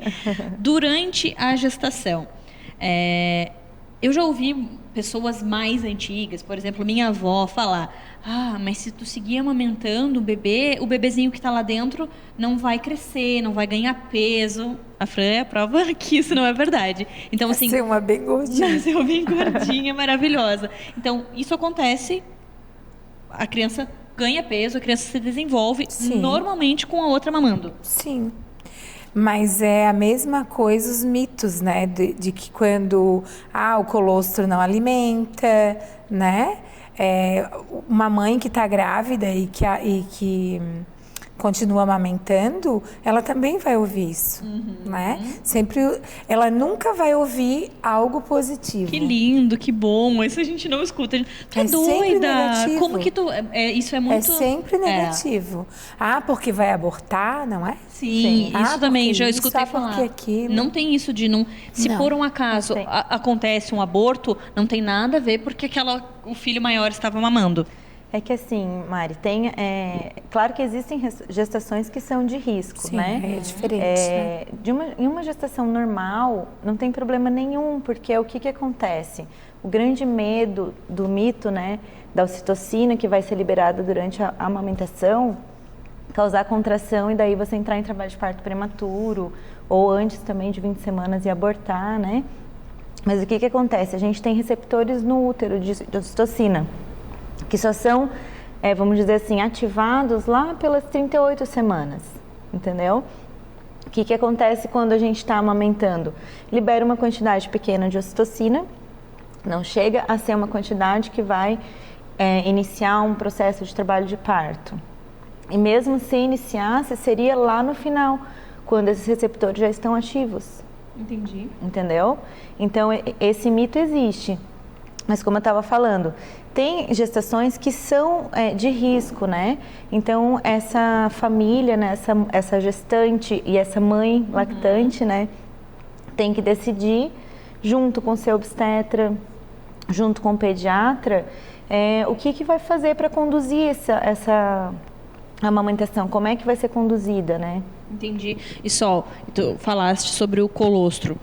Durante a gestação, eu já ouvi pessoas mais antigas, por exemplo, minha avó, falar: mas se tu seguir amamentando o bebezinho que está lá dentro não vai crescer, não vai ganhar peso. A Fran é a prova que isso não é verdade. Então, assim, nasceu uma bem gordinha. Nasceu bem gordinha, maravilhosa. Então, isso acontece, a criança ganha peso, a criança se desenvolve normalmente com a outra mamando. Sim. Mas é a mesma coisa os mitos, né? De que quando o colostro não alimenta, né? Uma mãe que está grávida e que continua amamentando, ela também vai ouvir isso, né? Sempre, ela nunca vai ouvir algo positivo. Que lindo, que bom. Isso a gente não escuta. Tu é doida. Negativo. Como que tu... isso é muito... É sempre negativo. Porque vai abortar, não é? Sim, isso também já escutei falar. Não tem isso de não... Se por um acaso acontece um aborto, não tem nada a ver porque o filho maior estava mamando. É que assim, Mari, claro que existem gestações que são de risco, né? É diferente. Né? Em uma gestação normal, não tem problema nenhum, porque o que acontece? O grande medo do mito, né, da ocitocina que vai ser liberada durante a amamentação, causar contração e daí você entrar em trabalho de parto prematuro, ou antes também de 20 semanas e abortar, né? Mas o que acontece? A gente tem receptores no útero de ocitocina, que só são, vamos dizer assim, ativados lá pelas 38 semanas, entendeu? O que acontece quando a gente está amamentando? Libera uma quantidade pequena de ocitocina, não chega a ser uma quantidade que vai iniciar um processo de trabalho de parto. E mesmo se iniciasse, seria lá no final, quando esses receptores já estão ativos. Entendi. Entendeu? Então, esse mito existe. Mas como eu estava falando, tem gestações que são de risco, né? Então, essa família, né, essa gestante e essa mãe lactante, né, tem que decidir, junto com o seu obstetra, junto com o pediatra, o que vai fazer para conduzir essa amamentação, como é que vai ser conduzida, né? Entendi. E Sol, tu falaste sobre o colostro.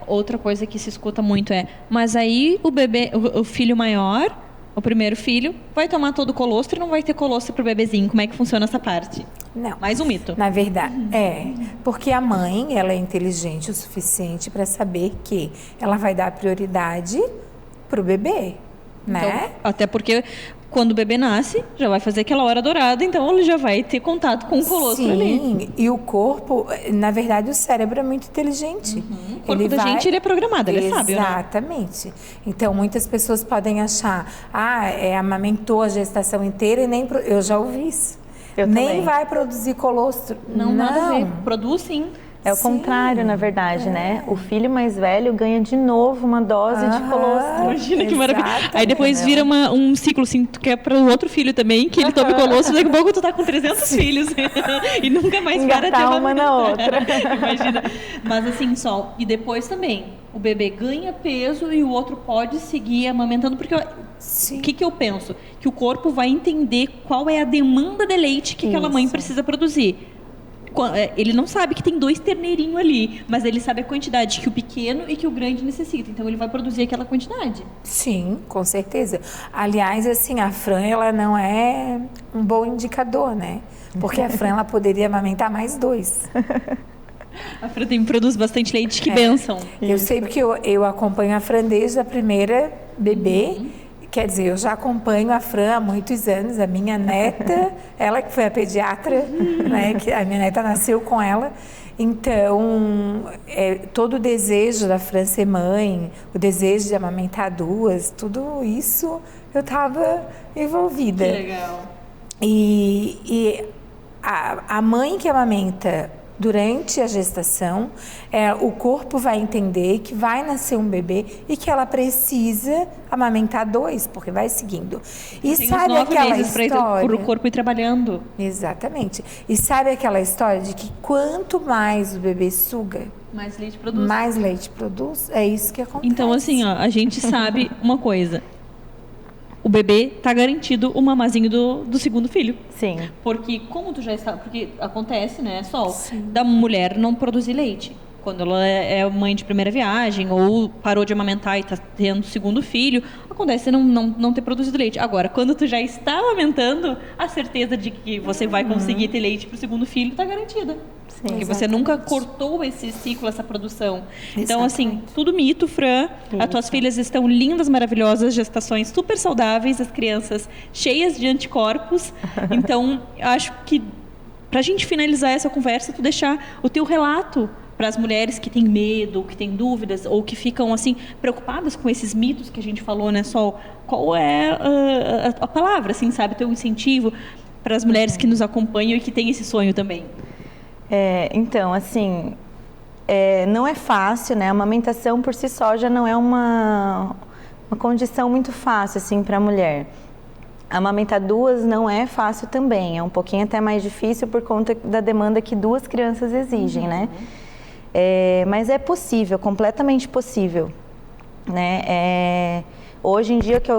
Outra coisa que se escuta muito mas aí o bebê, o filho maior, o primeiro filho, vai tomar todo o colostro e não vai ter colostro pro bebezinho. Como é que funciona essa parte? Não. Mais um mito. Na verdade, porque a mãe, ela é inteligente o suficiente para saber que ela vai dar prioridade pro bebê, né? Então, até porque quando o bebê nasce, já vai fazer aquela hora dourada, então ele já vai ter contato com o colostro ali. Sim, e o corpo, na verdade, o cérebro é muito inteligente. O corpo da gente, ele é programado, ele é sábio, né? Exatamente. Então, muitas pessoas podem achar, amamentou a gestação inteira e nem... Eu já ouvi isso. Eu nem também. Vai produzir colostro. Não, nada a ver. Produz sim. É o contrário, na verdade, né? O filho mais velho ganha de novo uma dose de colostro. Imagina que maravilha. Aí depois vira um ciclo, assim, tu quer para o outro filho também, que ele tome colostro, daqui a pouco tu tá com 300 filhos e nunca mais para de amamentar uma na outra. Imagina. Mas assim, Sol, e depois também, o bebê ganha peso e o outro pode seguir amamentando, porque o que eu penso? Que o corpo vai entender qual é a demanda de leite que aquela mãe precisa produzir. ele não sabe que tem 2 terneirinhos ali, mas ele sabe a quantidade que o pequeno e que o grande necessita. Então ele vai produzir aquela quantidade. Sim, com certeza. Aliás, assim, a Fran, ela não é um bom indicador, né? Porque a Fran, ela poderia amamentar mais 2. A Fran produz bastante leite, que bênção. Eu sei porque eu acompanho a Fran desde a primeira bebê. Quer dizer, eu já acompanho a Fran há muitos anos, a minha neta, ela que foi a pediatra, né, que a minha neta nasceu com ela. Então, todo o desejo da Fran ser mãe, o desejo de amamentar 2, tudo isso eu estava envolvida. Que legal. E a mãe que amamenta durante a gestação, o corpo vai entender que vai nascer um bebê e que ela precisa amamentar 2, porque vai seguindo. E tem sabe uns 9 aquela meses história? para o corpo ir trabalhando. Exatamente. E sabe aquela história de que quanto mais o bebê suga, Mais leite produz. mais leite produz? É isso que acontece. Então, assim, ó, a gente sabe uma coisa. O bebê tá garantido o mamazinho do segundo filho. Sim. Porque como tu já está... Porque acontece, né, Sol? Da mulher não produzir leite. Quando ela é mãe de primeira viagem ou parou de amamentar e está tendo segundo filho, acontece não ter produzido leite. Agora, quando tu já está amamentando, a certeza de que você vai conseguir ter leite para o segundo filho está garantida. Sim, porque você nunca cortou esse ciclo, essa produção. Então, assim, tudo mito, Fran. As tuas filhas estão lindas, maravilhosas, gestações super saudáveis, as crianças cheias de anticorpos. Então, acho que pra gente finalizar essa conversa, tu deixar o teu relato para as mulheres que têm medo, que têm dúvidas ou que ficam assim preocupadas com esses mitos que a gente falou, né, Sol? Qual é a palavra, assim, sabe, teu incentivo para as mulheres que nos acompanham e que têm esse sonho também? Então, assim, não é fácil, né? A amamentação por si só já não é uma condição muito fácil, assim, para a mulher. Amamentar 2 não é fácil também, é um pouquinho até mais difícil por conta da demanda que 2 crianças exigem, né? Mas é possível, completamente possível, né? Hoje em dia, que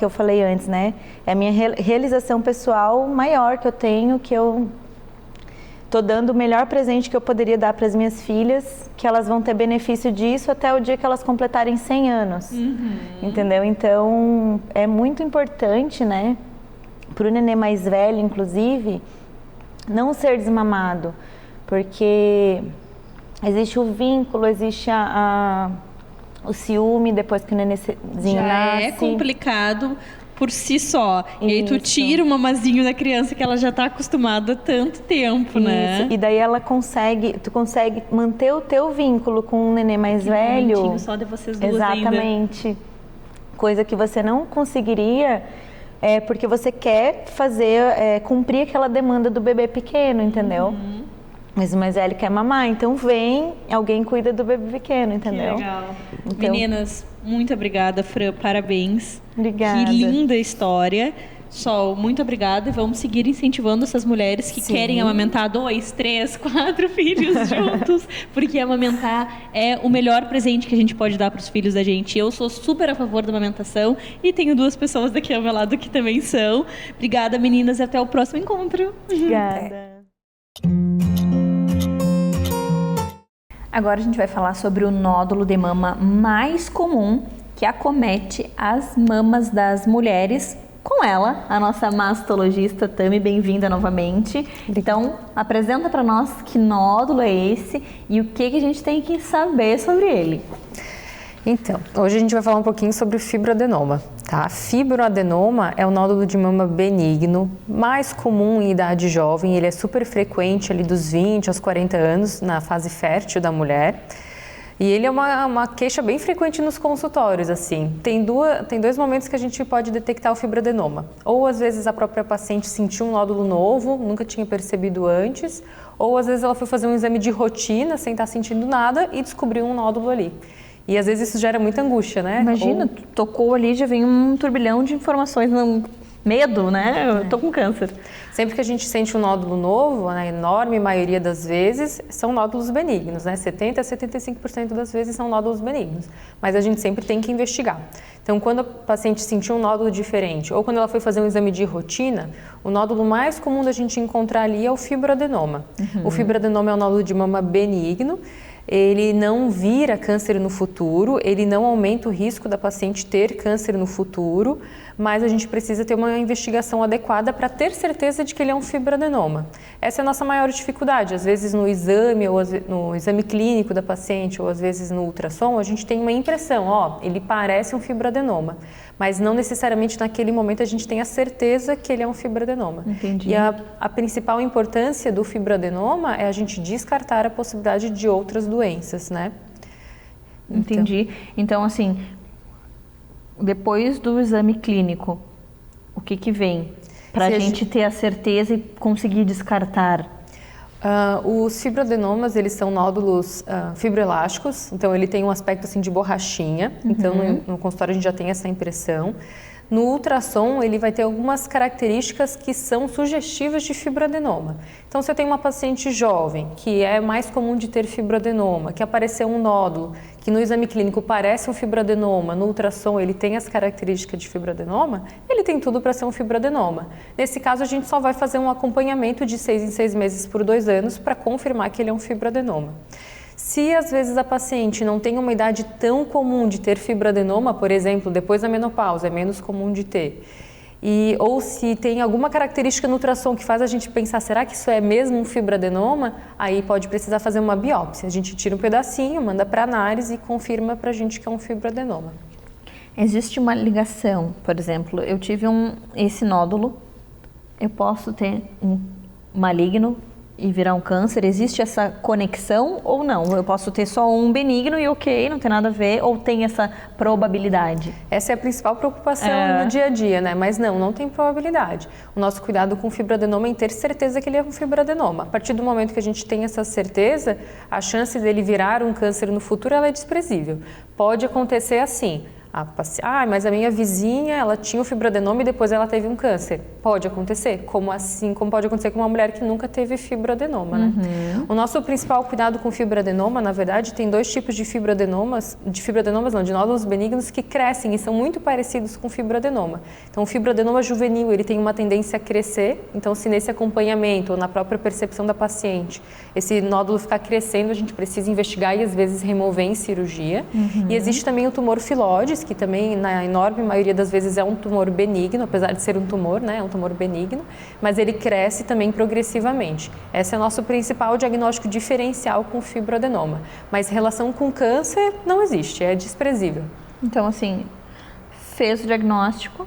eu falei antes, né? É a minha realização pessoal maior que eu tenho, que eu tô dando o melhor presente que eu poderia dar para as minhas filhas, que elas vão ter benefício disso até o dia que elas completarem 100 anos, entendeu? Então, é muito importante, né? Para o nenê mais velho, inclusive, não ser desmamado, porque existe o vínculo, existe o ciúme depois que o nenenzinho nasce. É complicado por si só. E aí tu tira o mamazinho da criança que ela já está acostumada há tanto tempo, né? E daí tu consegue manter o teu vínculo com um neném mais velho. Só de vocês duas. Exatamente. Ainda. Coisa que você não conseguiria porque você quer cumprir aquela demanda do bebê pequeno, entendeu? Mas o mais velho quer mamar, então alguém cuida do bebê pequeno, entendeu? Que legal. Então, meninas, muito obrigada, Fran, parabéns. Obrigada. Que linda história. Sol, muito obrigada. E vamos seguir incentivando essas mulheres que querem amamentar 2, 3, 4 filhos juntos, porque amamentar é o melhor presente que a gente pode dar para os filhos da gente. Eu sou super a favor da amamentação e tenho 2 pessoas daqui ao meu lado que também são. Obrigada, meninas, e até o próximo encontro. Obrigada. Agora a gente vai falar sobre o nódulo de mama mais comum que acomete as mamas das mulheres. Com ela, a nossa mastologista Tami, bem-vinda novamente. Então, apresenta para nós que nódulo é esse e o que a gente tem que saber sobre ele. Então, hoje a gente vai falar um pouquinho sobre o fibroadenoma, tá? Fibroadenoma é um nódulo de mama benigno, mais comum em idade jovem, ele é super frequente ali dos 20 aos 40 anos, na fase fértil da mulher. E ele é uma queixa bem frequente nos consultórios, assim. Tem 2 momentos que a gente pode detectar o fibroadenoma. Ou às vezes a própria paciente sentiu um nódulo novo, nunca tinha percebido antes, ou às vezes ela foi fazer um exame de rotina sem estar sentindo nada e descobriu um nódulo ali. E às vezes isso gera muita angústia, né? Imagina, tocou ali, já vem um turbilhão de informações medo, né? Eu tô com câncer. Sempre que a gente sente um nódulo novo, na enorme maioria das vezes, são nódulos benignos, né? 70% a 75% das vezes são nódulos benignos. Mas a gente sempre tem que investigar. Então, quando a paciente sentiu um nódulo diferente, ou quando ela foi fazer um exame de rotina, o nódulo mais comum da gente encontrar ali é o fibroadenoma. O fibroadenoma é um nódulo de mama benigno. Ele não vira câncer no futuro, ele não aumenta o risco da paciente ter câncer no futuro, mas a gente precisa ter uma investigação adequada para ter certeza de que ele é um fibroadenoma. Essa é a nossa maior dificuldade. Às vezes no exame, ou no exame clínico da paciente, ou às vezes no ultrassom, a gente tem uma impressão, ele parece um fibroadenoma, mas não necessariamente naquele momento a gente tem a certeza que ele é um fibroadenoma. Entendi. E a principal importância do fibroadenoma é a gente descartar a possibilidade de outras doenças, né? Entendi. Então, assim, depois do exame clínico, o que vem? Para a gente ter a certeza e conseguir descartar? Os fibroadenomas, eles são nódulos fibroelásticos, então ele tem um aspecto assim de borrachinha, então no consultório a gente já tem essa impressão. No ultrassom, ele vai ter algumas características que são sugestivas de fibroadenoma. Então, se eu tenho uma paciente jovem, que é mais comum de ter fibroadenoma, que apareceu um nódulo, que no exame clínico parece um fibroadenoma, no ultrassom ele tem as características de fibroadenoma, ele tem tudo para ser um fibroadenoma. Nesse caso, a gente só vai fazer um acompanhamento de 6 em 6 meses por 2 anos para confirmar que ele é um fibroadenoma. Se às vezes a paciente não tem uma idade tão comum de ter fibroadenoma, por exemplo, depois da menopausa, é menos comum de ter, ou se tem alguma característica no ultrassom que faz a gente pensar, será que isso é mesmo um fibroadenoma? Aí pode precisar fazer uma biópsia. A gente tira um pedacinho, manda para análise e confirma para a gente que é um fibroadenoma. Existe uma ligação, por exemplo, eu tive esse nódulo, eu posso ter um maligno e virar um câncer? Existe essa conexão ou não? Eu posso ter só um benigno e ok, não tem nada a ver, ou tem essa probabilidade? Essa é a principal preocupação do dia a dia, né? Mas não tem probabilidade. O nosso cuidado com o fibroadenoma é em ter certeza que ele é um fibroadenoma. A partir do momento que a gente tem essa certeza, a chance dele virar um câncer no futuro ela é desprezível. Pode acontecer assim. Mas a minha vizinha, ela tinha o fibroadenoma e depois ela teve um câncer. Pode acontecer, como pode acontecer com uma mulher que nunca teve fibroadenoma, né? O nosso principal cuidado com fibroadenoma, na verdade, tem 2 tipos de fibroadenomas, de nódulos benignos que crescem e são muito parecidos com fibroadenoma. Então, o fibroadenoma juvenil, ele tem uma tendência a crescer, então se nesse acompanhamento ou na própria percepção da paciente, esse nódulo ficar crescendo, a gente precisa investigar e às vezes remover em cirurgia. E existe também o tumor filóide, que também, na enorme maioria das vezes, é um tumor benigno, apesar de ser um tumor, né? É um tumor benigno, mas ele cresce também progressivamente. Esse é o nosso principal diagnóstico diferencial com fibroadenoma. Mas relação com câncer não existe, é desprezível. Então, assim, fez o diagnóstico.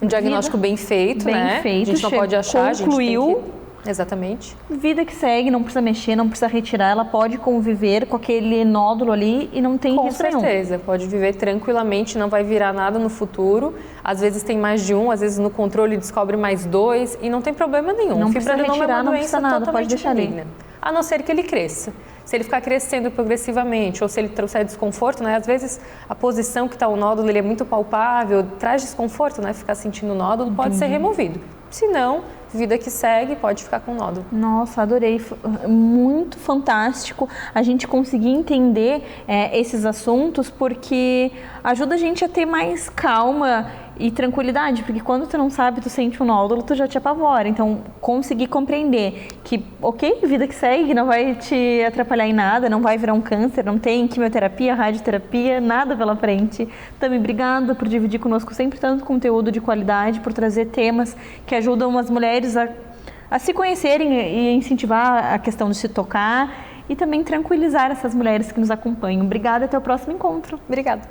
Um diagnóstico bem feito, né? A gente não pode achar, concluiu. A gente tem que... Exatamente. Vida que segue, não precisa mexer, não precisa retirar, ela pode conviver com aquele nódulo ali e não tem risco nenhum. Com certeza, pode viver tranquilamente, não vai virar nada no futuro. Às vezes tem mais de um, às vezes no controle descobre mais 2 e não tem problema nenhum. Não precisa retirar, não precisa nada, pode deixar ali. A não ser que ele cresça. Se ele ficar crescendo progressivamente ou se ele trouxer desconforto, né? Às vezes a posição que está o nódulo ele é muito palpável, traz desconforto, né? Ficar sentindo o nódulo, pode ser removido. Se não, vida que segue, pode ficar com nódulo. Nossa, adorei, muito fantástico a gente conseguir entender esses assuntos, porque ajuda a gente a ter mais calma e tranquilidade, porque quando tu não sabe, tu sente um nódulo, tu já te apavora. Então, conseguir compreender que, ok, vida que segue, não vai te atrapalhar em nada, não vai virar um câncer, não tem quimioterapia, radioterapia, nada pela frente. Também obrigada por dividir conosco sempre tanto conteúdo de qualidade, por trazer temas que ajudam as mulheres a se conhecerem e incentivar a questão de se tocar e também tranquilizar essas mulheres que nos acompanham. Obrigada, até o próximo encontro. Obrigada.